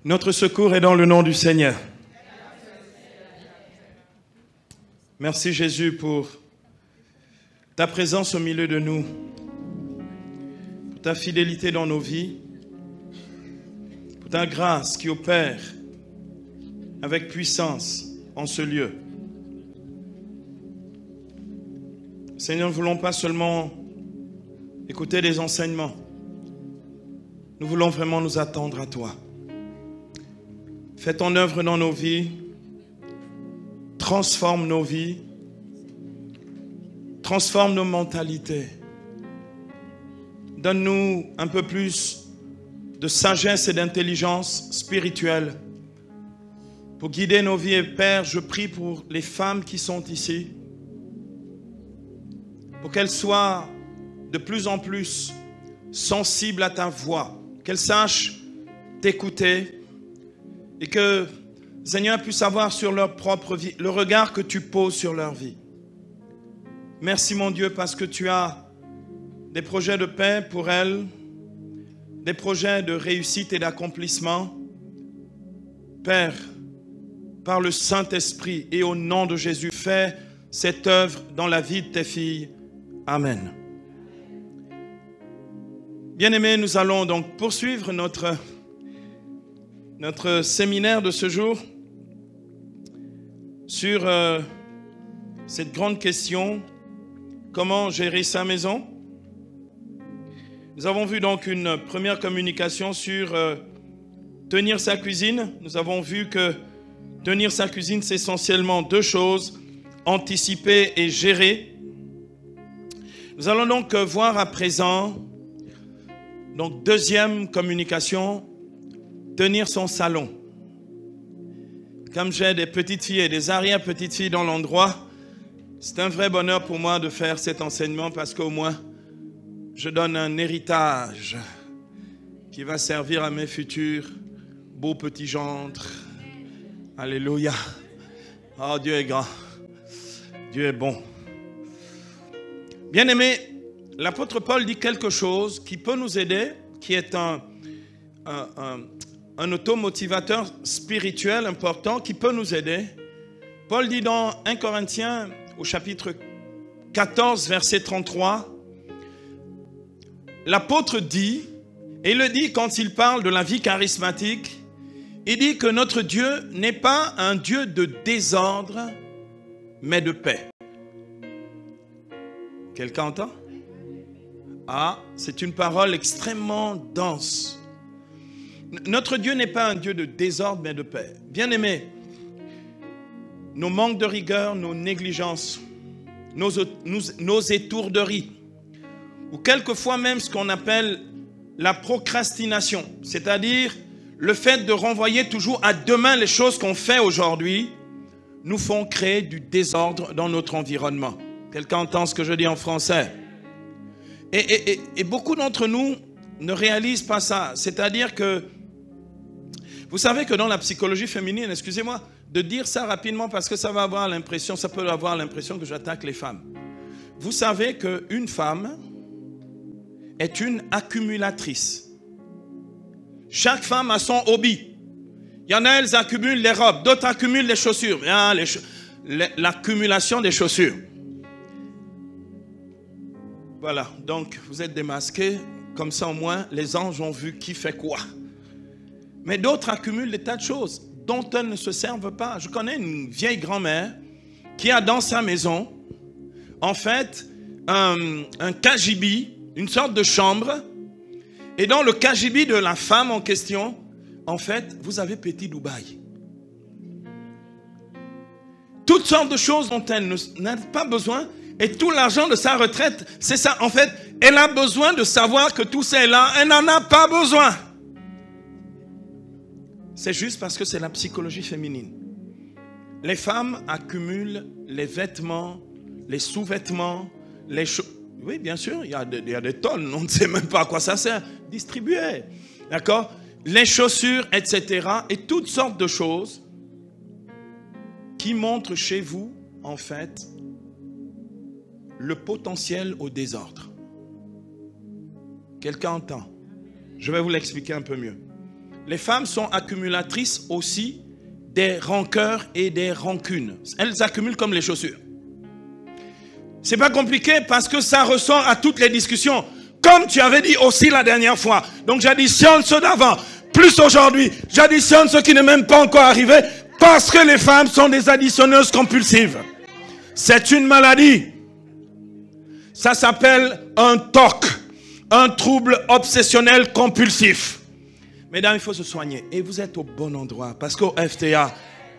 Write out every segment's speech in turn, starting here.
Notre secours est dans le nom du Seigneur. Merci Jésus pour ta présence au milieu de nous, pour ta fidélité dans nos vies, pour ta grâce qui opère avec puissance en ce lieu. Seigneur, nous ne voulons pas seulement écouter des enseignements, nous voulons vraiment nous attendre à toi. Fais ton œuvre dans nos vies, transforme nos vies, transforme nos mentalités. Donne-nous un peu plus de sagesse et d'intelligence spirituelle pour guider nos vies. Et Père, je prie pour les femmes qui sont ici, pour qu'elles soient de plus en plus sensibles à ta voix, qu'elles sachent t'écouter, et que, Seigneur, puisse avoir sur leur propre vie le regard que tu poses sur leur vie. Merci, mon Dieu, parce que tu as des projets de paix pour elles, des projets de réussite et d'accomplissement. Père, par le Saint-Esprit et au nom de Jésus, fais cette œuvre dans la vie de tes filles. Amen. Bien-aimés, nous allons donc poursuivre notre séminaire de ce jour sur cette grande question, comment gérer sa maison. Nous avons vu donc une première communication sur tenir sa cuisine. Nous avons vu que tenir sa cuisine, c'est essentiellement deux choses, anticiper et gérer. Nous allons donc voir à présent, donc deuxième communication, tenir son salon. Comme j'ai des petites filles et des arrière-petites filles dans l'endroit, c'est un vrai bonheur pour moi de faire cet enseignement parce qu'au moins, je donne un héritage qui va servir à mes futurs beaux petits gendres. Alléluia. Oh, Dieu est grand. Dieu est bon. Bien-aimés, l'apôtre Paul dit quelque chose qui peut nous aider, qui est un automotivateur spirituel important qui peut nous aider. Paul dit dans 1 Corinthiens au chapitre 14 verset 33, l'apôtre dit, et il le dit quand il parle de la vie charismatique, il dit que notre Dieu n'est pas un Dieu de désordre, mais de paix. Quelqu'un entend? Ah, c'est une parole extrêmement dense. Notre Dieu n'est pas un Dieu de désordre, mais de paix. Bien-aimés, nos manques de rigueur, nos négligences, nos étourderies, ou quelquefois même ce qu'on appelle la procrastination, c'est-à-dire le fait de renvoyer toujours à demain les choses qu'on fait aujourd'hui, nous font créer du désordre dans notre environnement. Quelqu'un entend ce que je dis en français? Et beaucoup d'entre nous ne réalisent pas ça. C'est-à-dire que, vous savez que dans la psychologie féminine, excusez-moi de dire ça rapidement parce que ça peut avoir l'impression que j'attaque les femmes. Vous savez qu'une femme est une accumulatrice. Chaque femme a son hobby. Il y en a, elles accumulent les robes, d'autres accumulent les chaussures. L'accumulation des chaussures. Voilà, donc vous êtes démasqués, comme ça au moins les anges ont vu qui fait quoi. Mais d'autres accumulent des tas de choses dont elles ne se servent pas. Je connais une vieille grand-mère qui a dans sa maison, en fait, un cagibi, une sorte de chambre. Et dans le cagibi de la femme en question, en fait, vous avez Petit Dubaï. Toutes sortes de choses dont elle n'a pas besoin. Et tout l'argent de sa retraite, c'est ça. En fait, elle a besoin de savoir que tout ça est là. Elle n'en a pas besoin. C'est juste parce que c'est la psychologie féminine. Les femmes accumulent les vêtements, les sous-vêtements, les choses. Oui, bien sûr, il y a des tonnes. On ne sait même pas à quoi ça sert. Distribuer. D'accord? Les chaussures, etc. Et toutes sortes de choses qui montrent chez vous, en fait, le potentiel au désordre. Quelqu'un entend? Je vais vous l'expliquer un peu mieux. les femmes sont accumulatrices aussi des rancœurs et des rancunes. Elles accumulent comme les chaussures. C'est pas compliqué parce que ça ressort à toutes les discussions. Comme tu avais dit aussi la dernière fois. Donc j'additionne ceux d'avant. Plus aujourd'hui, j'additionne ceux qui ne m'ont même pas encore arrivé. Parce que les femmes sont des additionneuses compulsives. C'est une maladie. Ça s'appelle un TOC. Un trouble obsessionnel compulsif. Mesdames, il faut se soigner. Et vous êtes au bon endroit. Parce qu'au FTA,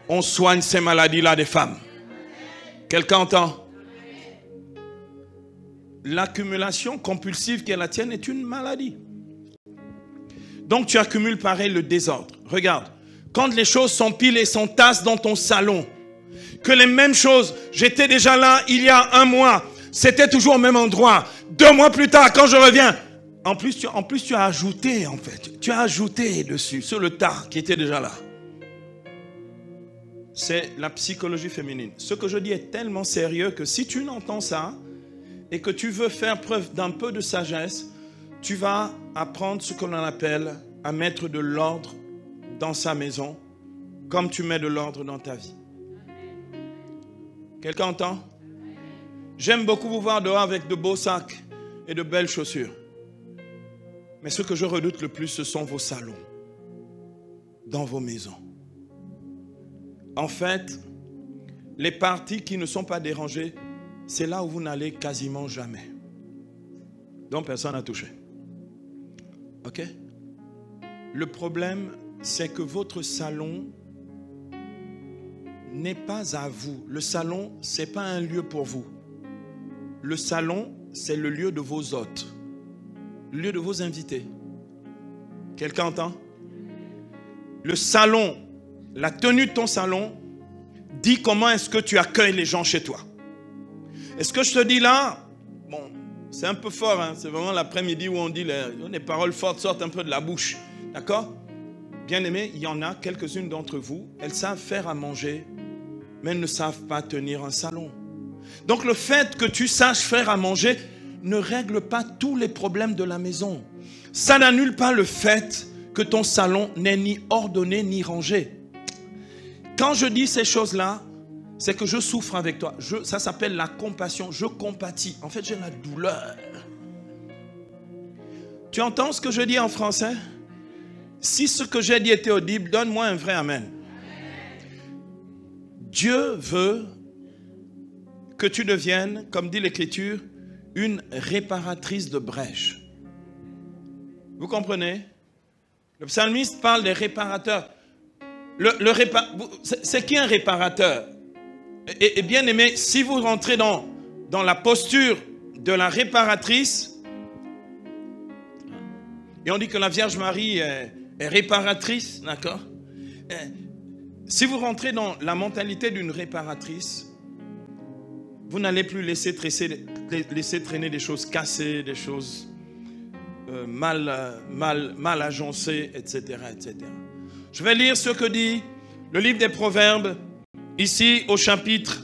on soigne ces maladies-là des femmes. Quelqu'un entend? L'accumulation compulsive qui est la tienne est une maladie. Donc tu accumules pareil le désordre. Regarde, quand les choses s'empilent et s'entassent dans ton salon, que les mêmes choses, j'étais déjà là il y a un mois, c'était toujours au même endroit. 2 mois plus tard, quand je reviens, en plus tu as ajouté en fait. Tu as ajouté dessus, sur le tas qui était déjà là. C'est la psychologie féminine. Ce que je dis est tellement sérieux que si tu n'entends ça, et que tu veux faire preuve d'un peu de sagesse, tu vas apprendre ce que l'on appelle à mettre de l'ordre dans sa maison, comme tu mets de l'ordre dans ta vie. Quelqu'un entend? J'aime beaucoup vous voir dehors avec de beaux sacs et de belles chaussures. Mais ce que je redoute le plus, ce sont vos salons, dans vos maisons. En fait, les parties qui ne sont pas dérangées, c'est là où vous n'allez quasiment jamais. Donc personne n'a touché. Ok? Le problème, c'est que votre salon n'est pas à vous. Le salon, ce n'est pas un lieu pour vous. Le salon, c'est le lieu de vos hôtes. Le lieu de vos invités. Quelqu'un entend? Le salon, la tenue de ton salon, dit comment est-ce que tu accueilles les gens chez toi. Et ce que je te dis là, bon, c'est un peu fort, hein? C'est vraiment l'après-midi où on dit les paroles fortes sortent un peu de la bouche. D'accord? Bien aimé, il y en a quelques-unes d'entre vous, elles savent faire à manger, mais elles ne savent pas tenir un salon. Donc le fait que tu saches faire à manger ne règle pas tous les problèmes de la maison. Ça n'annule pas le fait que ton salon n'est ni ordonné ni rangé. Quand je dis ces choses-là, c'est que je souffre avec toi. Ça s'appelle la compassion. Je compatis. En fait, j'ai la douleur. Tu entends ce que je dis en français? Si ce que j'ai dit était audible, donne-moi un vrai amen. Dieu veut que tu deviennes, comme dit l'Écriture, une réparatrice de brèches. Vous comprenez? Le psalmiste parle des réparateurs. C'est qui un réparateur? Et bien aimé, si vous rentrez dans la posture de la réparatrice, et on dit que la Vierge Marie est réparatrice, d'accord? Si vous rentrez dans la mentalité d'une réparatrice, vous n'allez plus laisser traîner des choses cassées, des choses mal agencées, etc., etc. Je vais lire ce que dit le livre des Proverbes, ici au chapitre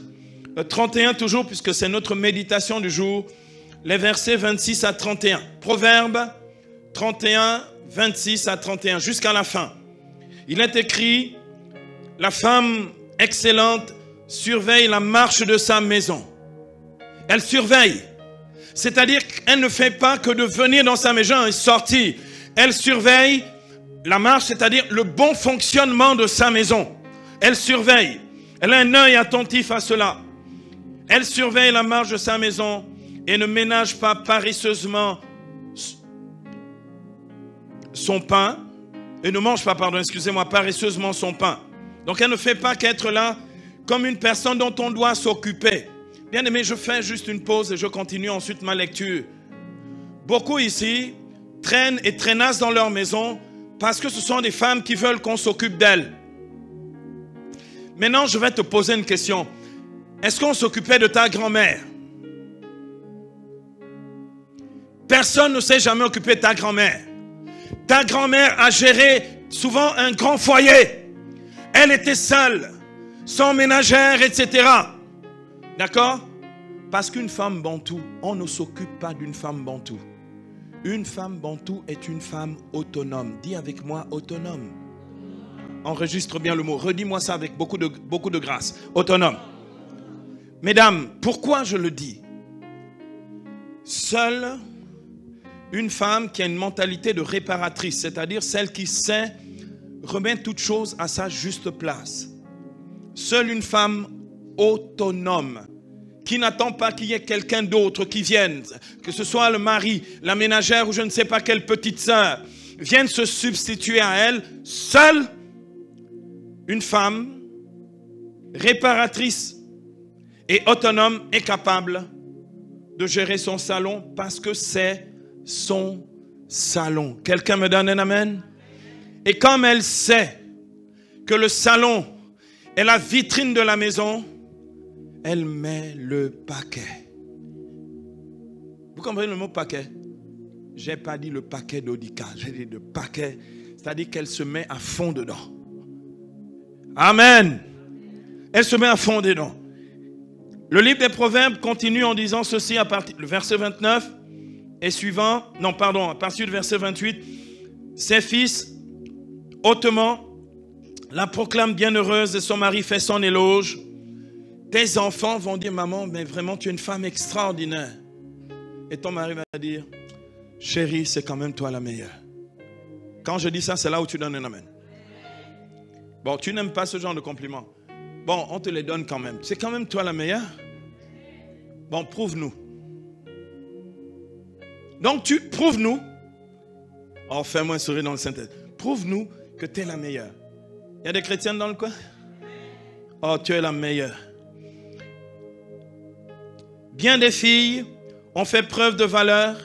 31 toujours, puisque c'est notre méditation du jour, les versets 26 à 31. Proverbes 31, 26 à 31, jusqu'à la fin. Il est écrit, la femme excellente surveille la marche de sa maison. Elle surveille. C'est-à-dire qu'elle ne fait pas que de venir dans sa maison et sortir. Elle surveille la marche, c'est-à-dire le bon fonctionnement de sa maison. Elle surveille. Elle a un œil attentif à cela. Elle surveille la marche de sa maison et ne ménage pas paresseusement son pain. Et ne mange pas, paresseusement son pain. Donc elle ne fait pas qu'être là comme une personne dont on doit s'occuper. Bien aimé, je fais juste une pause et je continue ensuite ma lecture. Beaucoup ici traînent et traînassent dans leur maison parce que ce sont des femmes qui veulent qu'on s'occupe d'elles. Maintenant, je vais te poser une question. Est-ce qu'on s'occupait de ta grand-mère? Personne ne s'est jamais occupé de ta grand-mère. Ta grand-mère a géré souvent un grand foyer. Elle était seule, sans ménagère, etc. D'accord? Parce qu'une femme bantoue, on ne s'occupe pas d'une femme bantoue. Une femme bantou est une femme autonome. Dis avec moi, autonome. Enregistre bien le mot. Redis-moi ça avec beaucoup de grâce. Autonome. Mesdames, pourquoi je le dis? Seule une femme qui a une mentalité de réparatrice, c'est-à-dire celle qui sait remettre toute chose à sa juste place. Seule une femme autonome, qui n'attend pas qu'il y ait quelqu'un d'autre qui vienne, que ce soit le mari, la ménagère ou je ne sais pas quelle petite sœur, vienne se substituer à elle. Seule une femme réparatrice et autonome est capable de gérer son salon parce que c'est son salon. Quelqu'un me donne un amen? Et comme elle sait que le salon est la vitrine de la maison, elle met le paquet. Vous comprenez le mot paquet? Je n'ai pas dit le paquet d'Audica, j'ai dit le paquet, c'est-à-dire qu'elle se met à fond dedans. Amen. Elle se met à fond dedans. Le livre des Proverbes continue en disant ceci à partir du verset 29 et suivant, à partir du verset 28. Ses fils, hautement, la proclament bienheureuse et son mari fait son éloge. Tes enfants vont dire, maman, mais vraiment tu es une femme extraordinaire. Et ton mari va dire, chérie, c'est quand même toi la meilleure. Quand je dis ça, c'est là où tu donnes un amen. Bon, tu n'aimes pas ce genre de compliments. Bon, on te les donne quand même. C'est quand même toi la meilleure? Bon, prouve-nous. Donc, prouve-nous. Oh, fais-moi un sourire dans le Saint-Esprit. Prouve-nous que tu es la meilleure. Il y a des chrétiens dans le coin? Oh, tu es la meilleure. Bien des filles ont fait preuve de valeur,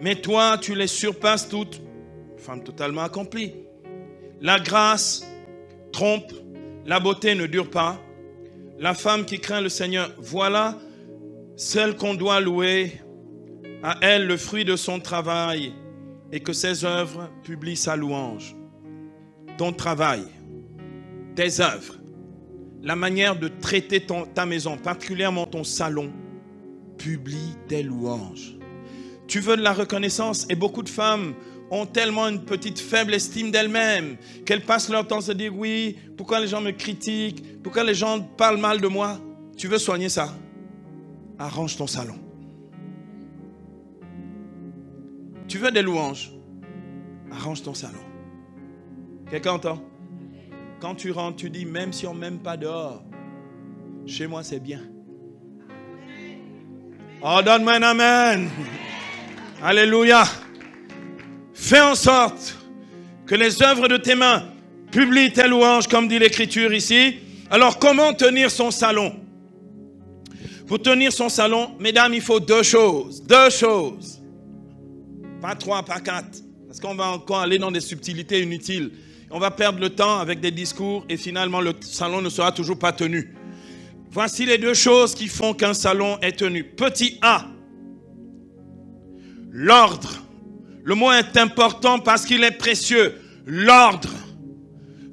mais toi, tu les surpasses toutes. Femme totalement accomplie. La grâce trompe, la beauté ne dure pas. La femme qui craint le Seigneur, voilà celle qu'on doit louer. À elle le fruit de son travail et que ses œuvres publient sa louange. Ton travail, tes œuvres, la manière de traiter ta maison, particulièrement ton salon, publie tes louanges. Tu veux de la reconnaissance et beaucoup de femmes ont tellement une petite faible estime d'elles-mêmes qu'elles passent leur temps à se dire oui, pourquoi les gens me critiquent, pourquoi les gens parlent mal de moi. Tu veux soigner ça? Arrange ton salon. Tu veux des louanges? Arrange ton salon. Quelqu'un entend? Quand tu rentres, tu dis même si on ne m'aime pas dehors, chez moi c'est bien. Oh, donne-moi un amen. Alléluia. Fais en sorte que les œuvres de tes mains publient tes louanges, comme dit l'Écriture ici. Alors, comment tenir son salon? Pour tenir son salon, mesdames, il faut deux choses. Deux choses. Pas trois, pas quatre. Parce qu'on va encore aller dans des subtilités inutiles. On va perdre le temps avec des discours et finalement, le salon ne sera toujours pas tenu. Voici les deux choses qui font qu'un salon est tenu. Petit A, l'ordre. Le mot est important parce qu'il est précieux. L'ordre.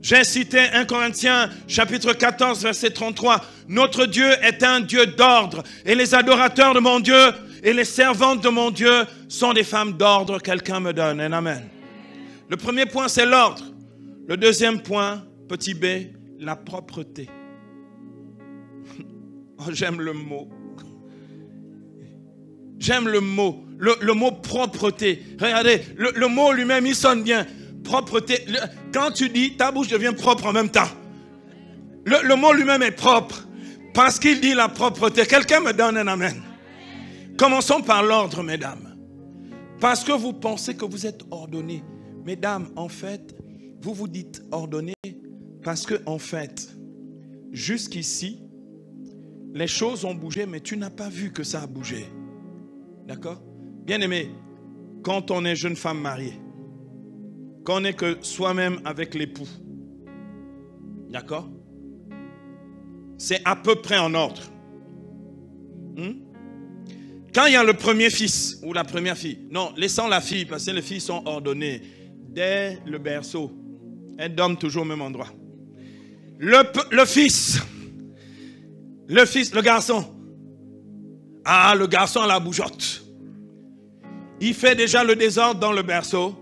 J'ai cité 1 Corinthiens chapitre 14 verset 33. Notre Dieu est un Dieu d'ordre. Et les adorateurs de mon Dieu et les servantes de mon Dieu sont des femmes d'ordre. Quelqu'un me donne un amen. Le premier point c'est l'ordre. Le deuxième point, petit b, la propreté. Oh, j'aime le mot. J'aime le mot. Le mot propreté. Regardez, le mot lui-même, il sonne bien. Propreté. Quand tu dis, ta bouche devient propre en même temps. Le mot lui-même est propre. Parce qu'il dit la propreté. Quelqu'un me donne un amen. Commençons par l'ordre, mesdames. Parce que vous pensez que vous êtes ordonnées. Mesdames, en fait, vous vous dites ordonnées parce que, en fait, jusqu'ici, les choses ont bougé, mais tu n'as pas vu que ça a bougé. D'accord? Bien-aimé, quand on est jeune femme mariée, quand on n'est que soi-même avec l'époux, d'accord? C'est à peu près en ordre. Quand il y a le premier fils ou la première fille, non, laissons la fille, parce que les filles sont ordonnées dès le berceau. Elles dorment toujours au même endroit. Le fils, le garçon. Ah, le garçon à la bougeotte. Il fait déjà le désordre dans le berceau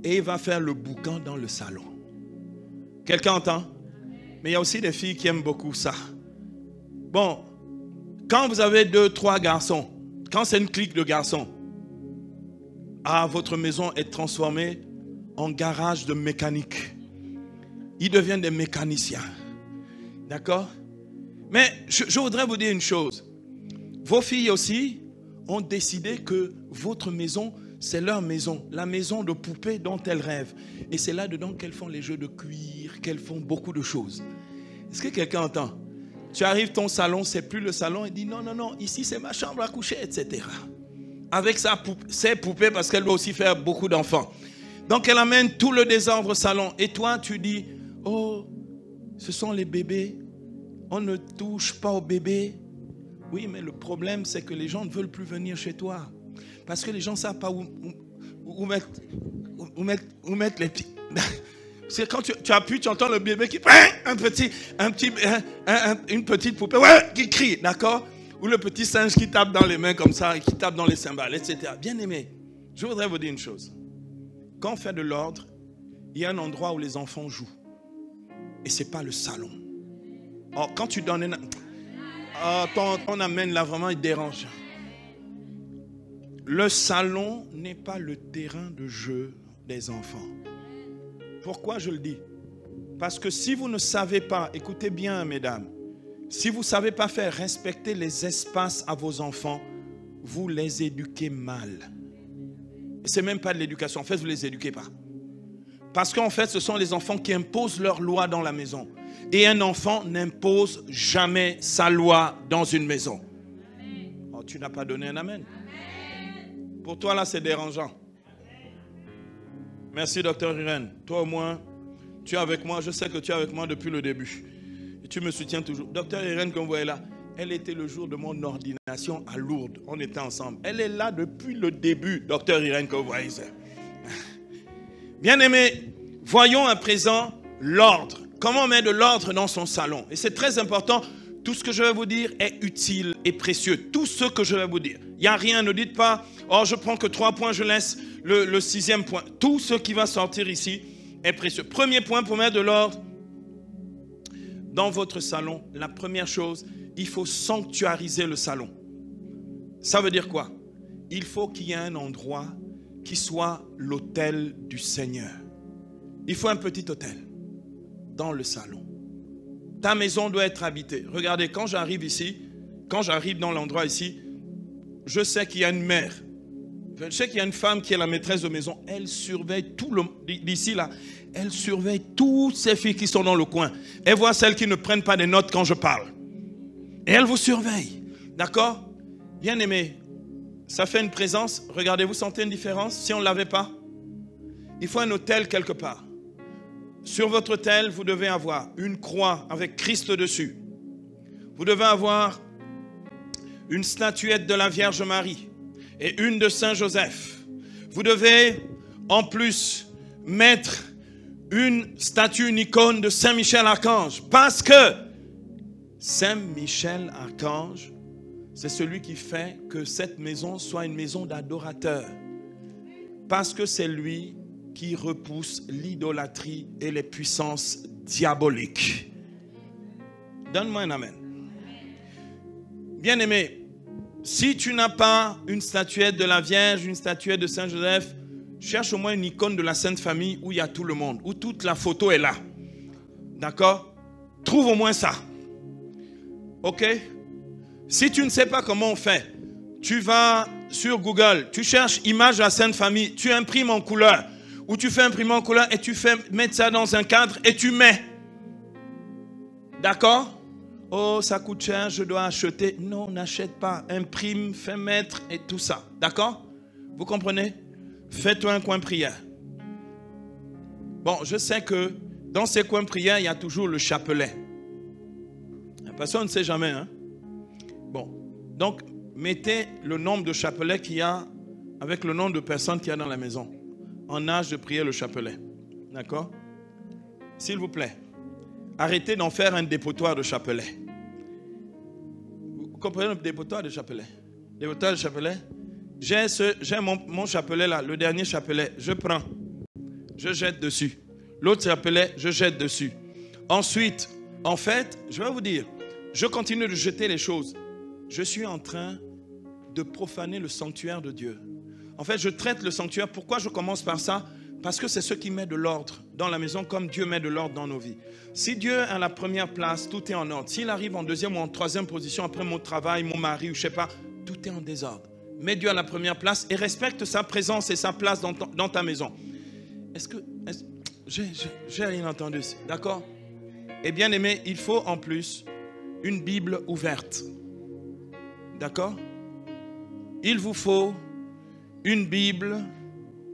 et il va faire le boucan dans le salon. Quelqu'un entend? Mais il y a aussi des filles qui aiment beaucoup ça. Bon, quand vous avez 2, 3 garçons, quand c'est une clique de garçons, votre maison est transformée en garage de mécanique. Ils deviennent des mécaniciens. D'accord? Mais je voudrais vous dire une chose. Vos filles aussi ont décidé que votre maison, c'est leur maison. La maison de poupée dont elles rêvent. Et c'est là-dedans qu'elles font les jeux de cuir, qu'elles font beaucoup de choses. Est-ce que quelqu'un entend? Tu arrives, ton salon, c'est plus le salon. Il dit non, non, non, ici c'est ma chambre à coucher, etc. Avec ses poupées, parce qu'elle doit aussi faire beaucoup d'enfants. Donc elle amène tout le désordre au salon. Et toi, tu dis, oh, ce sont les bébés. On ne touche pas aux bébés. Oui, mais le problème, c'est que les gens ne veulent plus venir chez toi. Parce que les gens ne savent pas où mettre les pieds. C'est quand tu appuies, tu entends le bébé qui... Une petite poupée qui crie, d'accord? Ou le petit singe qui tape dans les mains comme ça, qui tape dans les cymbales, etc. Bien aimé, je voudrais vous dire une chose. Quand on fait de l'ordre, il y a un endroit où les enfants jouent. Et ce n'est pas le salon. Or, quand tu donnes... ton amène là, vraiment, il dérange. Le salon n'est pas le terrain de jeu des enfants. Pourquoi je le dis? Parce que si vous ne savez pas, écoutez bien mesdames, si vous ne savez pas faire respecter les espaces à vos enfants, vous les éduquez mal. Ce n'est même pas de l'éducation, en fait vous ne les éduquez pas. Parce qu'en fait ce sont les enfants qui imposent leurs lois dans la maison. Et un enfant n'impose jamais sa loi dans une maison. Oh, tu n'as pas donné un amen. Pour toi là c'est dérangeant. Merci, docteur Irène. Toi au moins, tu es avec moi. Je sais que tu es avec moi depuis le début. Et tu me soutiens toujours. Docteur Irène, comme vous voyez là, elle était le jour de mon ordination à Lourdes. On était ensemble. Elle est là depuis le début, docteur Irène, comme vous voyez ça. Bien-aimés, voyons à présent l'ordre. Comment on met de l'ordre dans son salon. Et c'est très important. Tout ce que je vais vous dire est utile et précieux. Tout ce que je vais vous dire. Il n'y a rien, ne dites pas, oh je prends que 3 points, je laisse le 6e point. Tout ce qui va sortir ici est précieux. Premier point pour mettre de l'ordre dans votre salon. La première chose, il faut sanctuariser le salon. Ça veut dire quoi? Il faut qu'il y ait un endroit qui soit l'autel du Seigneur. Il faut un petit autel dans le salon. Ta maison doit être habitée. Regardez, quand j'arrive ici, quand j'arrive dans l'endroit ici, je sais qu'il y a une mère. Je sais qu'il y a une femme qui est la maîtresse de maison. Elle surveille tout le... D'ici là, elle surveille toutes ces filles qui sont dans le coin. Elle voit celles qui ne prennent pas des notes quand je parle. Et elle vous surveille. D'accord? Bien aimé, ça fait une présence. Regardez, vous sentez une différence si on ne l'avait pas? Il faut un autel quelque part. Sur votre autel, vous devez avoir une croix avec Christ dessus. Vous devez avoir une statuette de la Vierge Marie et une de Saint Joseph. Vous devez en plus mettre une statue, une icône de Saint Michel Archange. Parce que Saint Michel Archange, c'est celui qui fait que cette maison soit une maison d'adorateurs. Parce que c'est lui qui repousse l'idolâtrie et les puissances diaboliques. Donne-moi un amen. Bien-aimé, si tu n'as pas une statuette de la Vierge, une statuette de Saint Joseph, cherche au moins une icône de la Sainte Famille où il y a tout le monde, où toute la photo est là. D'accord? Trouve au moins ça. Ok? Si tu ne sais pas comment on fait, tu vas sur Google, tu cherches image de la Sainte Famille, tu imprimes en couleur. Ou tu fais imprimer en couleur et tu fais mettre ça dans un cadre et tu mets. D'accord? Oh, ça coûte cher, je dois acheter. Non, n'achète pas. Imprime, fais mettre et tout ça. D'accord? Vous comprenez? Fais-toi un coin prière. Bon, je sais que dans ces coins prière, il y a toujours le chapelet. Parce qu'on ne sait jamais. Hein? Bon, donc, mettez le nombre de chapelets qu'il y a avec le nombre de personnes qu'il y a dans la maison. En âge de prier le chapelet. D'accord? S'il vous plaît, arrêtez d'en faire un dépotoir de chapelet. Vous comprenez le dépotoir de chapelet? Dépotoir de chapelet, j'ai mon chapelet là, le dernier chapelet, je prends, je jette dessus. L'autre chapelet, je jette dessus. Ensuite, en fait, je vais vous dire, je continue de jeter les choses. Je suis en train de profaner le sanctuaire de Dieu. En fait, je traite le sanctuaire. Pourquoi je commence par ça? Parce que c'est ce qui met de l'ordre dans la maison comme Dieu met de l'ordre dans nos vies. Si Dieu est à la première place, tout est en ordre. S'il arrive en deuxième ou en troisième position après mon travail, mon mari ou je ne sais pas, tout est en désordre. Mets Dieu à la première place et respecte sa présence et sa place dans ta maison. J'ai rien entendu, d'accord? Et bien aimé, il faut en plus une Bible ouverte. D'accord? Il vous faut une Bible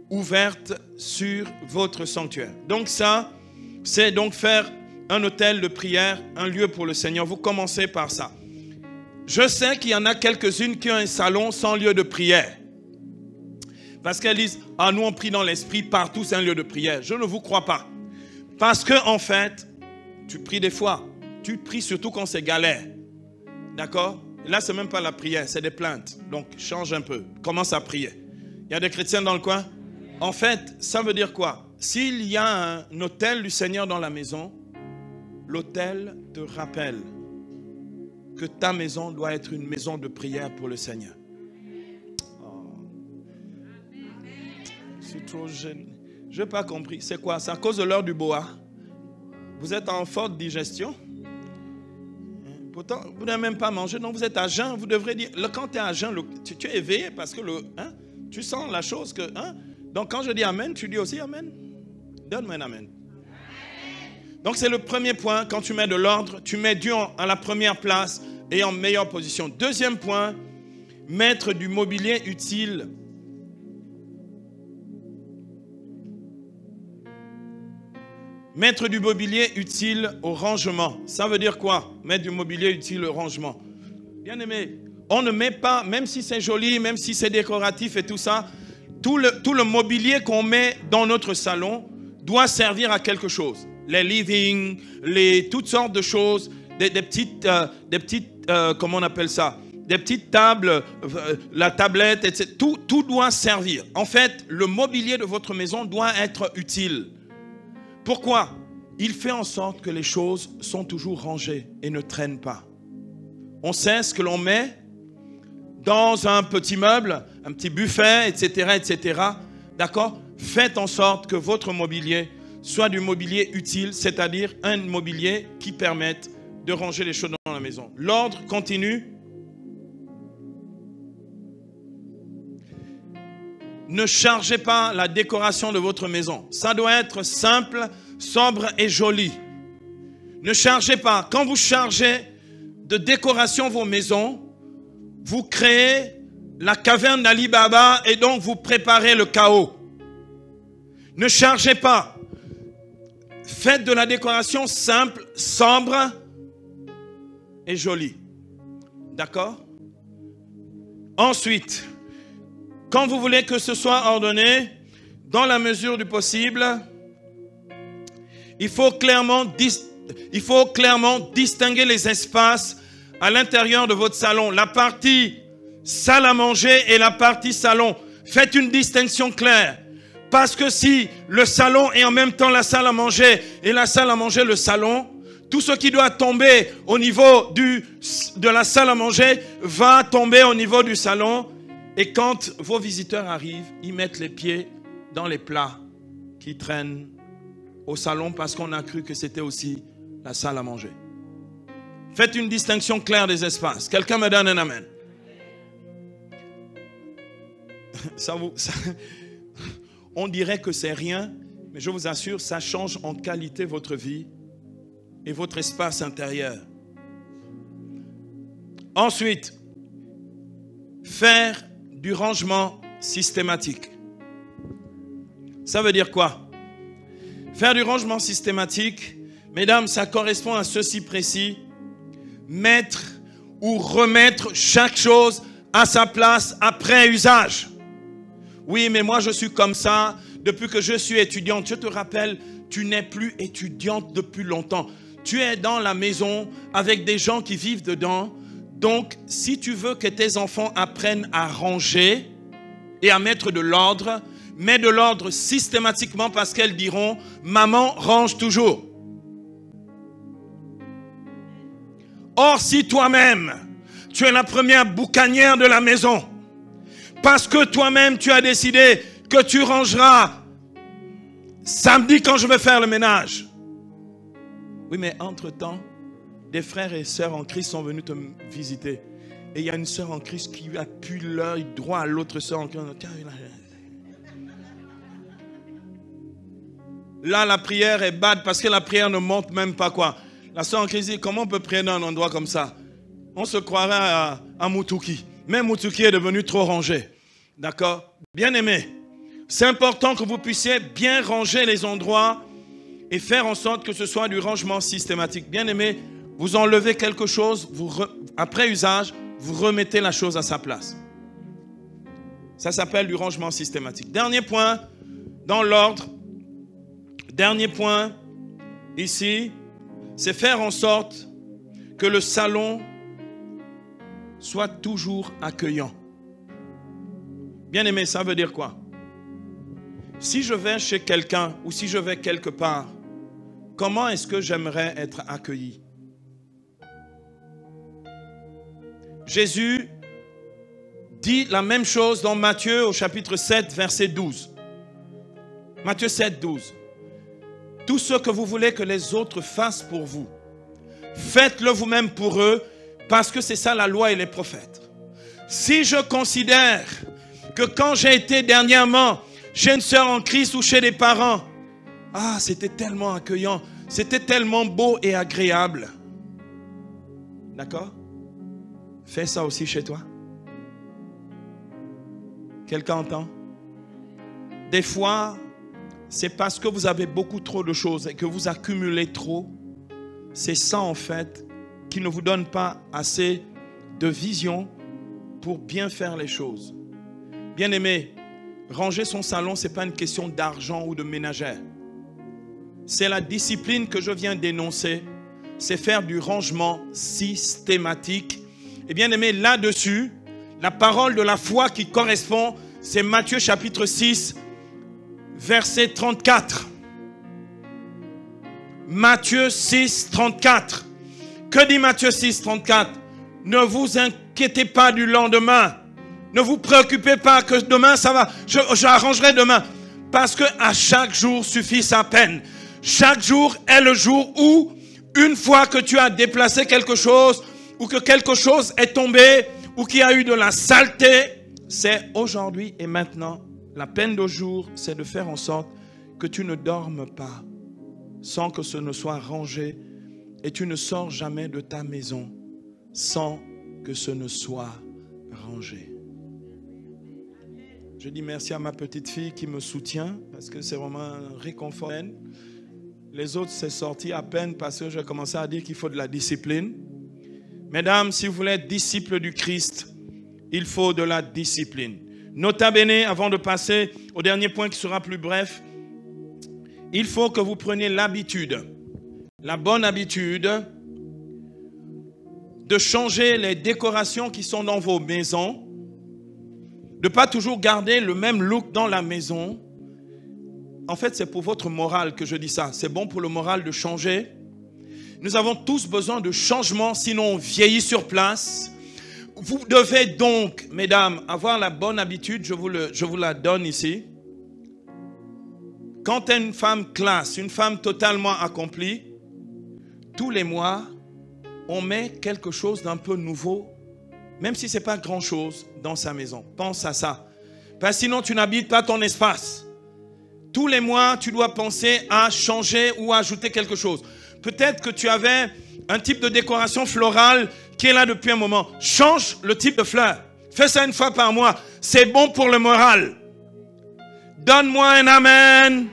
ouverte sur votre sanctuaire. Donc ça, c'est donc faire un hôtel de prière, un lieu pour le Seigneur. Vous commencez par ça. Je sais qu'il y en a quelques-unes qui ont un salon sans lieu de prière. Parce qu'elles disent, ah nous on prie dans l'esprit, partout c'est un lieu de prière. Je ne vous crois pas. Parce que en fait, tu pries des fois. Tu pries surtout quand c'est galère. D'accord? Là, c'est même pas la prière, c'est des plaintes. Donc, change un peu. Commence à prier. Il y a des chrétiens dans le coin? En fait, ça veut dire quoi? S'il y a un hôtel du Seigneur dans la maison, l'hôtel te rappelle que ta maison doit être une maison de prière pour le Seigneur. Oh. Je suis trop jeune. Je n'ai pas compris. C'est quoi? C'est à cause de l'heure du boa. Vous êtes en forte digestion? Pourtant, vous n'avez même pas mangé, donc vous êtes à jeun. Vous devrez dire, quand tu es à jeun, tu es éveillé parce que tu sens la chose que... Donc quand je dis Amen, tu dis aussi Amen. Donne-moi un Amen. Donc c'est le premier point, quand tu mets de l'ordre, tu mets Dieu à la première place et en meilleure position. Deuxième point, mettre du mobilier utile. Mettre du mobilier utile au rangement. Ça veut dire quoi? Mettre du mobilier utile au rangement. Bien aimé, on ne met pas, même si c'est joli, même si c'est décoratif et tout ça, tout le mobilier qu'on met dans notre salon doit servir à quelque chose. Les living, toutes sortes de choses, des petites, comment on appelle ça? Des petites tables, la tablette, etc. Tout doit servir. En fait, le mobilier de votre maison doit être utile. Pourquoi? Il fait en sorte que les choses sont toujours rangées et ne traînent pas. On sait ce que l'on met dans un petit meuble, un petit buffet, etc., etc. D'accord? Faites en sorte que votre mobilier soit du mobilier utile, c'est-à-dire un mobilier qui permette de ranger les choses dans la maison. L'ordre continue. Ne chargez pas la décoration de votre maison. Ça doit être simple, sobre et joli. Ne chargez pas. Quand vous chargez de décoration vos maisons, vous créez la caverne d'Ali Baba et donc vous préparez le chaos. Ne chargez pas. Faites de la décoration simple, sobre et jolie. D'accord? Ensuite, quand vous voulez que ce soit ordonné, dans la mesure du possible, il faut clairement distinguer les espaces à l'intérieur de votre salon. La partie salle à manger et la partie salon. Faites une distinction claire. Parce que si le salon est en même temps la salle à manger et la salle à manger le salon, tout ce qui doit tomber au niveau de la salle à manger va tomber au niveau du salon. Et quand vos visiteurs arrivent, ils mettent les pieds dans les plats qui traînent au salon parce qu'on a cru que c'était aussi la salle à manger. Faites une distinction claire des espaces. Quelqu'un me donne un amen. On dirait que c'est rien, mais je vous assure, ça change en qualité votre vie et votre espace intérieur. Ensuite, faire du rangement systématique. Ça veut dire quoi? Faire du rangement systématique, mesdames, ça correspond à ceci précis. Mettre ou remettre chaque chose à sa place après usage. Oui, mais moi je suis comme ça depuis que je suis étudiante. Je te rappelle, tu n'es plus étudiante depuis longtemps. Tu es dans la maison avec des gens qui vivent dedans. Donc, si tu veux que tes enfants apprennent à ranger, et à mettre de l'ordre, mets de l'ordre systématiquement parce qu'elles diront « Maman range toujours ». Or, si toi-même, tu es la première boucanière de la maison, parce que toi-même, tu as décidé que tu rangeras samedi quand je vais faire le ménage. Oui, mais entre-temps, des frères et sœurs en Christ sont venus te visiter. Et il y a une sœur en Christ qui appuie l'œil droit à l'autre sœur en Christ. Là, la prière est bad parce que la prière ne monte même pas quoi. La sœur en Christ dit, comment on peut prier dans un endroit comme ça? On se croirait à Moutouki. Mais Moutouki est devenu trop rangé. D'accord? Bien aimé, c'est important que vous puissiez bien ranger les endroits et faire en sorte que ce soit du rangement systématique. Bien aimé, vous enlevez quelque chose, après usage, vous remettez la chose à sa place. Ça s'appelle du rangement systématique. Dernier point, dans l'ordre. Dernier point, ici, c'est faire en sorte que le salon soit toujours accueillant. Bien aimé, ça veut dire quoi? Si je vais chez quelqu'un ou si je vais quelque part, comment est-ce que j'aimerais être accueilli? Jésus dit la même chose dans Matthieu au chapitre 7, verset 12. Matthieu 7, 12. Tout ce que vous voulez que les autres fassent pour vous, faites-le vous-même pour eux, parce que c'est ça la loi et les prophètes. Si je considère que quand j'ai été dernièrement chez une sœur en Christ ou chez des parents, ah, c'était tellement accueillant, c'était tellement beau et agréable. D'accord? Fais ça aussi chez toi. Quelqu'un entend? Des fois, c'est parce que vous avez beaucoup trop de choses et que vous accumulez trop. C'est ça en fait qui ne vous donne pas assez de vision pour bien faire les choses. Bien aimé, ranger son salon, ce n'est pas une question d'argent ou de ménagère. C'est la discipline que je viens d'énoncer. C'est faire du rangement systématique. Et bien aimé, là-dessus, la parole de la foi qui correspond, c'est Matthieu chapitre 6, verset 34. Matthieu 6, 34. Que dit Matthieu 6, 34? Ne vous inquiétez pas du lendemain. Ne vous préoccupez pas que demain ça va. J'arrangerai demain. Parce que à chaque jour suffit sa peine. Chaque jour est le jour où, une fois que tu as déplacé quelque chose, ou que quelque chose est tombé, ou qu'il y a eu de la saleté, c'est aujourd'hui et maintenant. La peine de jour, c'est de faire en sorte que tu ne dormes pas sans que ce ne soit rangé, et tu ne sors jamais de ta maison sans que ce ne soit rangé. Je dis merci à ma petite fille qui me soutient parce que c'est vraiment un réconfort. Les autres, c'est sorti à peine parce que j'ai commencé à dire qu'il faut de la discipline. Mesdames, si vous voulez être disciples du Christ, il faut de la discipline. Nota bene, avant de passer au dernier point qui sera plus bref, il faut que vous preniez l'habitude, la bonne habitude de changer les décorations qui sont dans vos maisons, de ne pas toujours garder le même look dans la maison. En fait, c'est pour votre morale que je dis ça. C'est bon pour le moral de changer. Nous avons tous besoin de changement, sinon on vieillit sur place. Vous devez donc, mesdames, avoir la bonne habitude, je vous la donne ici. Quand tu es une femme classe, une femme totalement accomplie, tous les mois, on met quelque chose d'un peu nouveau, même si ce n'est pas grand-chose, dans sa maison. Pense à ça. Parce que sinon, tu n'habites pas ton espace. Tous les mois, tu dois penser à changer ou à ajouter quelque chose. Peut-être que tu avais un type de décoration florale qui est là depuis un moment. Change le type de fleurs. Fais ça une fois par mois. C'est bon pour le moral. Donne-moi un amen.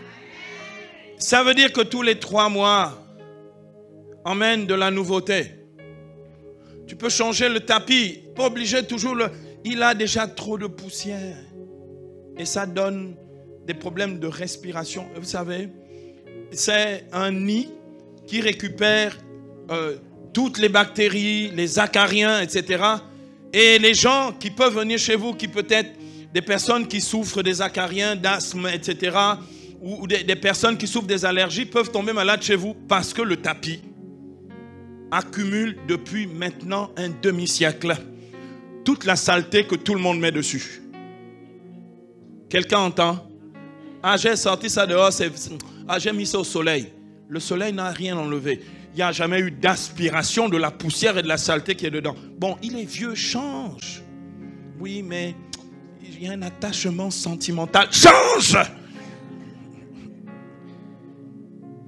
Ça veut dire que tous les 3 mois, emmène de la nouveauté. Tu peux changer le tapis. Pas obligé toujours il a déjà trop de poussière. Et ça donne des problèmes de respiration. Vous savez, c'est un nid qui récupère toutes les bactéries, les acariens, etc. Et les gens qui peuvent venir chez vous, qui peut-être des personnes qui souffrent des acariens, d'asthme, etc., ou des personnes qui souffrent des allergies peuvent tomber malades chez vous parce que le tapis accumule depuis maintenant un demi-siècle toute la saleté que tout le monde met dessus. Quelqu'un entend? Ah, j'ai sorti ça dehors, j'ai mis ça au soleil. Le soleil n'a rien enlevé. Il n'y a jamais eu d'aspiration de la poussière et de la saleté qui est dedans. Bon, il est vieux, change. Oui, mais il y a un attachement sentimental. Change!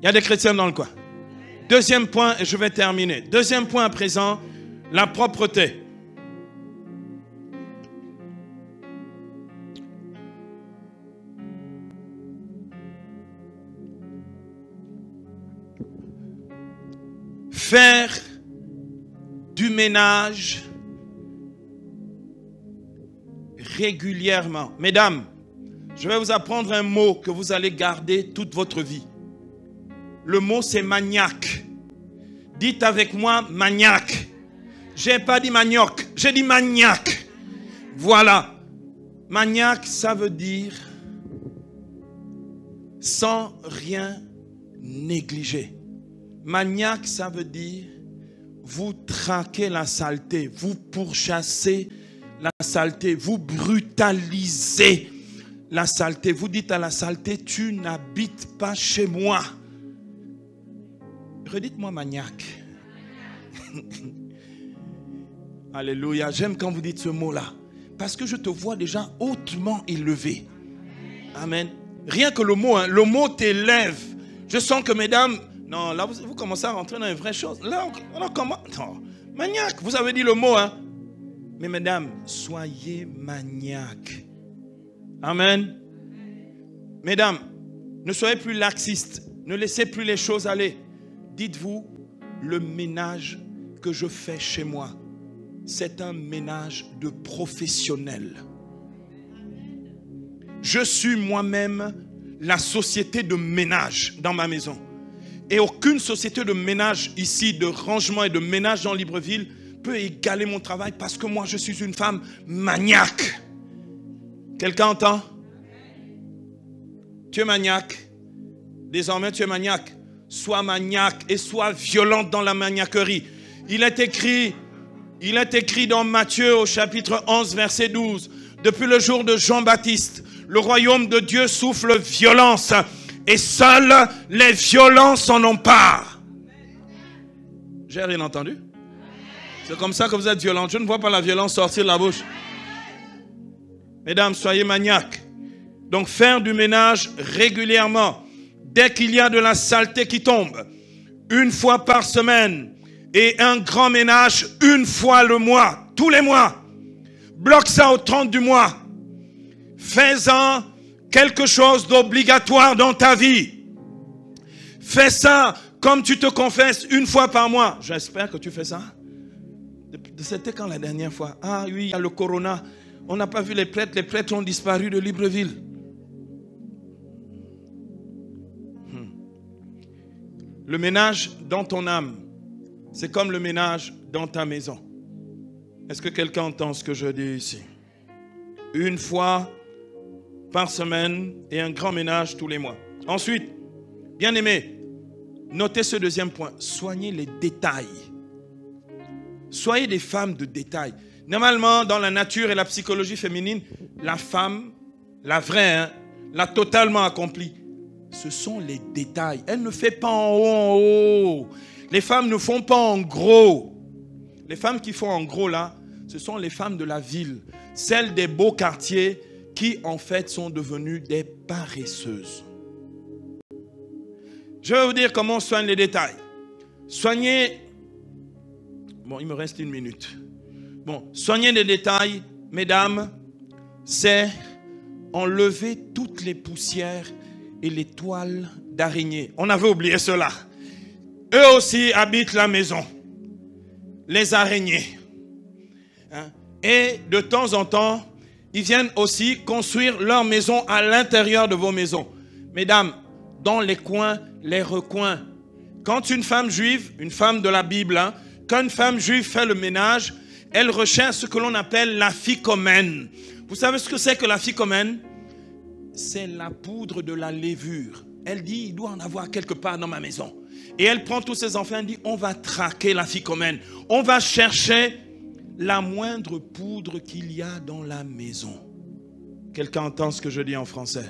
Il y a des chrétiens dans le coin. Deuxième point, et je vais terminer. Deuxième point à présent, la propreté. Faire du ménage régulièrement. Mesdames, je vais vous apprendre un mot que vous allez garder toute votre vie. Le mot c'est maniaque. Dites avec moi maniaque. J'ai pas dit manioc, j'ai dit maniaque. Voilà. Maniaque, ça veut dire sans rien négliger. Maniaque, ça veut dire vous traquez la saleté, vous pourchassez la saleté, vous brutalisez la saleté. Vous dites à la saleté, tu n'habites pas chez moi. Redites-moi maniaque. Alléluia, j'aime quand vous dites ce mot-là. Parce que je te vois déjà hautement élevé. Amen. Rien que le mot t'élève. Je sens que mesdames... Non, là, vous commencez à rentrer dans une vraie chose. Là, on commence... Non, maniaque, vous avez dit le mot, hein. Mais mesdames, soyez maniaques. Amen. Mesdames, ne soyez plus laxistes. Ne laissez plus les choses aller. Dites-vous, le ménage que je fais chez moi, c'est un ménage de professionnel. Je suis moi-même la société de ménage dans ma maison. Et aucune société de ménage ici, de rangement et de ménage dans Libreville peut égaler mon travail parce que moi je suis une femme maniaque. Quelqu'un entend? Tu es maniaque. Désormais tu es maniaque. Sois maniaque et sois violente dans la maniaquerie. Il est écrit dans Matthieu au chapitre 11 verset 12. Depuis le jour de Jean-Baptiste, le royaume de Dieu souffle violence. Et seuls les violents s'en emparent. J'ai rien entendu? C'est comme ça que vous êtes violents. Je ne vois pas la violence sortir de la bouche. Mesdames, soyez maniaques. Donc faire du ménage régulièrement. Dès qu'il y a de la saleté qui tombe. Une fois par semaine. Et un grand ménage une fois le mois. Tous les mois. Bloque ça au 30 du mois. Fais-en quelque chose d'obligatoire dans ta vie. Fais ça comme tu te confesses une fois par mois. J'espère que tu fais ça. C'était quand la dernière fois? Ah oui, il y a le corona. On n'a pas vu les prêtres. Les prêtres ont disparu de Libreville. Le ménage dans ton âme, c'est comme le ménage dans ta maison. Est-ce que quelqu'un entend ce que je dis ici? Une fois par semaine et un grand ménage tous les mois. Ensuite, bien aimé, notez ce deuxième point. Soignez les détails. Soyez des femmes de détails. Normalement, dans la nature et la psychologie féminine, la femme, la vraie, hein, la totalement accomplie, ce sont les détails. Elle ne fait pas en haut, en haut. Les femmes ne font pas en gros. Les femmes qui font en gros là, ce sont les femmes de la ville. Celles des beaux quartiers qui en fait sont devenues des paresseuses. Je vais vous dire comment on soigne les détails. Soignez... Bon, il me reste une minute. Bon, soigner les détails, mesdames, c'est enlever toutes les poussières et les toiles d'araignée. On avait oublié cela. Eux aussi habitent la maison. Les araignées. Hein? Et de temps en temps, ils viennent aussi construire leur maison à l'intérieur de vos maisons. Mesdames, dans les coins, les recoins. Quand une femme juive, une femme de la Bible, hein, quand une femme juive fait le ménage, elle recherche ce que l'on appelle la ficomène. Vous savez ce que c'est que la phycomène? C'est la poudre de la levure. Elle dit, il doit en avoir quelque part dans ma maison. Et elle prend tous ses enfants et dit, on va traquer la phycomène. On va chercher la moindre poudre qu'il y a dans la maison. Quelqu'un entend ce que je dis en français?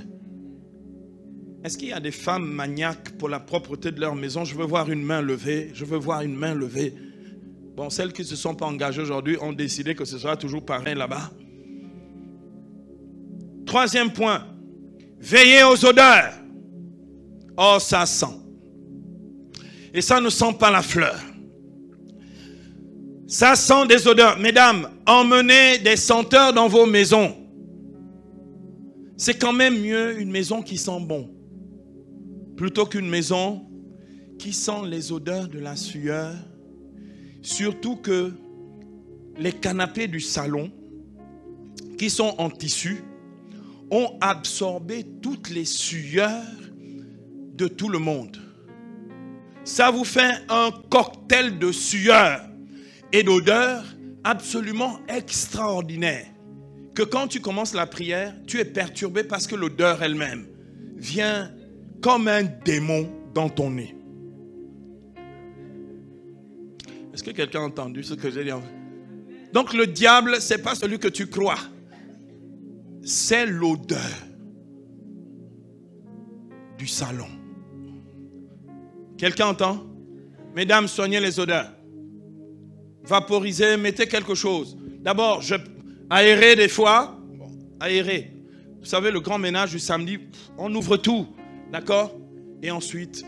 Est-ce qu'il y a des femmes maniaques pour la propreté de leur maison? Je veux voir une main levée. Je veux voir une main levée. Bon, celles qui ne se sont pas engagées aujourd'hui ont décidé que ce sera toujours pareil là-bas. Troisième point. Veillez aux odeurs. Oh, ça sent. Et ça ne sent pas la fleur. Ça sent des odeurs. Mesdames, emmenez des senteurs dans vos maisons. C'est quand même mieux une maison qui sent bon, plutôt qu'une maison qui sent les odeurs de la sueur. Surtout que les canapés du salon, qui sont en tissu, ont absorbé toutes les sueurs de tout le monde. Ça vous fait un cocktail de sueur et d'odeur absolument extraordinaire. Que quand tu commences la prière, tu es perturbé parce que l'odeur elle-même vient comme un démon dans ton nez. Est-ce que quelqu'un a entendu ce que j'ai dit? Donc le diable, ce n'est pas celui que tu crois. C'est l'odeur du salon. Quelqu'un entend? Mesdames, soignez les odeurs. Vaporisez, mettez quelque chose. D'abord, aérer des fois. Bon, aérer. Vous savez, le grand ménage du samedi, on ouvre tout. D'accord? Et ensuite,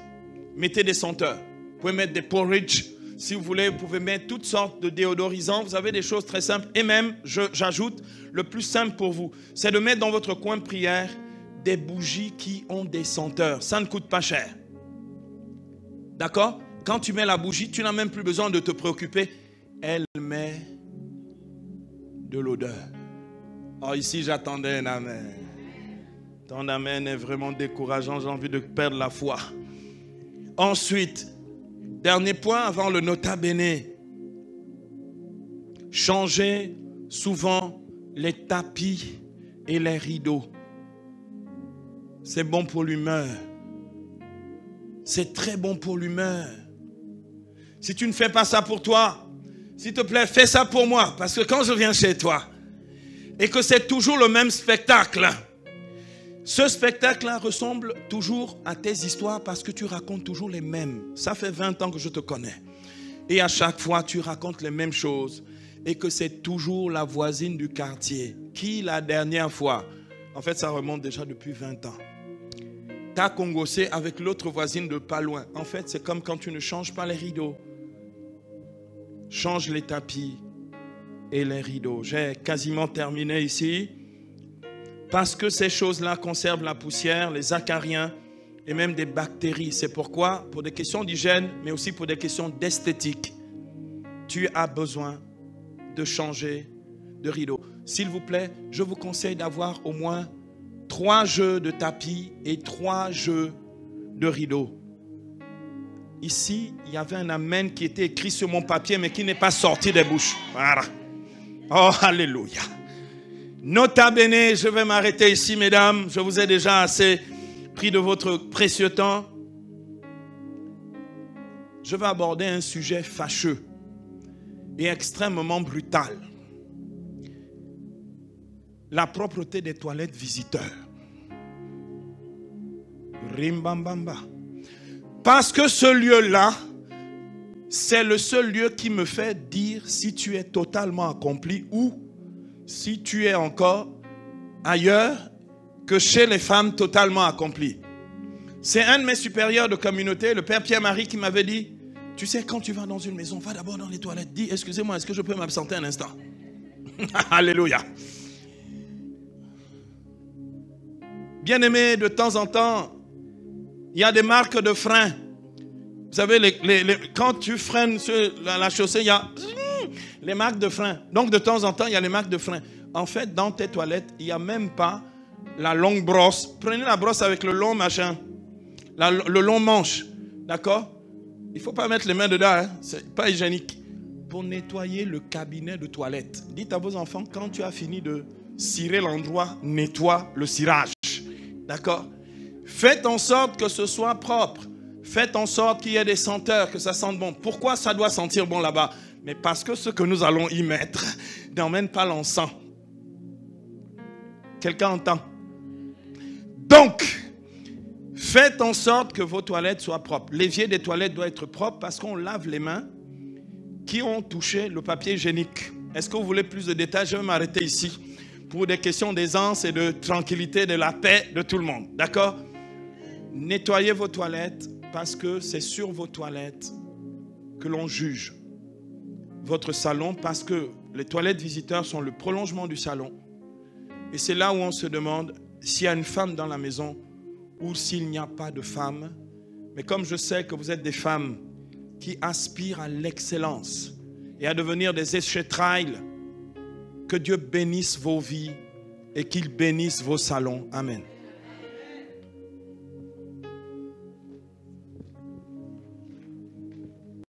mettez des senteurs. Vous pouvez mettre des porridge. Si vous voulez, vous pouvez mettre toutes sortes de déodorisants. Vous avez des choses très simples. Et même, j'ajoute, le plus simple pour vous, c'est de mettre dans votre coin de prière des bougies qui ont des senteurs. Ça ne coûte pas cher. D'accord? Quand tu mets la bougie, tu n'as même plus besoin de te préoccuper. Elle met de l'odeur. Oh, ici, j'attendais un amen. Ton amen est vraiment décourageant. J'ai envie de perdre la foi. Ensuite, dernier point avant le nota bene. Changez souvent les tapis et les rideaux. C'est bon pour l'humeur. C'est très bon pour l'humeur. Si tu ne fais pas ça pour toi, s'il te plaît, fais ça pour moi. Parce que quand je viens chez toi, et que c'est toujours le même spectacle, ce spectacle-là ressemble toujours à tes histoires parce que tu racontes toujours les mêmes. Ça fait 20 ans que je te connais. Et à chaque fois, tu racontes les mêmes choses. Et que c'est toujours la voisine du quartier qui, la dernière fois, en fait, ça remonte déjà depuis 20 ans, t'as congossé avec l'autre voisine de pas loin. En fait, c'est comme quand tu ne changes pas les rideaux. Change les tapis et les rideaux. J'ai quasiment terminé ici. Parce que ces choses-là conservent la poussière, les acariens et même des bactéries. C'est pourquoi, pour des questions d'hygiène, mais aussi pour des questions d'esthétique, tu as besoin de changer de rideau. S'il vous plaît, je vous conseille d'avoir au moins 3 jeux de tapis et 3 jeux de rideaux. Ici, il y avait un amen qui était écrit sur mon papier, mais qui n'est pas sorti des bouches. Voilà. Oh, alléluia. Nota bene, je vais m'arrêter ici, mesdames. Je vous ai déjà assez pris de votre précieux temps. Je vais aborder un sujet fâcheux et extrêmement brutal. La propreté des toilettes visiteurs. Rimbambamba. Parce que ce lieu-là, c'est le seul lieu qui me fait dire si tu es totalement accompli ou si tu es encore ailleurs que chez les femmes totalement accomplies. C'est un de mes supérieurs de communauté, le père Pierre-Marie, qui m'avait dit, tu sais, quand tu vas dans une maison, va d'abord dans les toilettes, dis, excusez-moi, est-ce que je peux m'absenter un instant? Alléluia. Bien-aimé, de temps en temps, il y a des marques de frein. Vous savez, quand tu freines sur la chaussée, il y a les marques de frein. Donc, de temps en temps, il y a les marques de frein. En fait, dans tes toilettes, il n'y a même pas la longue brosse. Prenez la brosse avec le long machin, le long manche. D'accord? Il ne faut pas mettre les mains dedans, hein? Ce n'est pas hygiénique. Pour nettoyer le cabinet de toilette. Dites à vos enfants, quand tu as fini de cirer l'endroit, nettoie le cirage. D'accord? Faites en sorte que ce soit propre. Faites en sorte qu'il y ait des senteurs, que ça sente bon. Pourquoi ça doit sentir bon là-bas? Mais parce que ce que nous allons y mettre n'emmène pas l'encens. Quelqu'un entend? Donc, faites en sorte que vos toilettes soient propres. L'évier des toilettes doit être propre parce qu'on lave les mains qui ont touché le papier hygiénique. Est-ce que vous voulez plus de détails? Je vais m'arrêter ici pour des questions d'aisance et de tranquillité, de la paix de tout le monde. D'accord? Nettoyez vos toilettes parce que c'est sur vos toilettes que l'on juge votre salon, parce que les toilettes visiteurs sont le prolongement du salon. Et c'est là où on se demande s'il y a une femme dans la maison ou s'il n'y a pas de femme. Mais comme je sais que vous êtes des femmes qui aspirent à l'excellence et à devenir des échetrails, que Dieu bénisse vos vies et qu'il bénisse vos salons. Amen.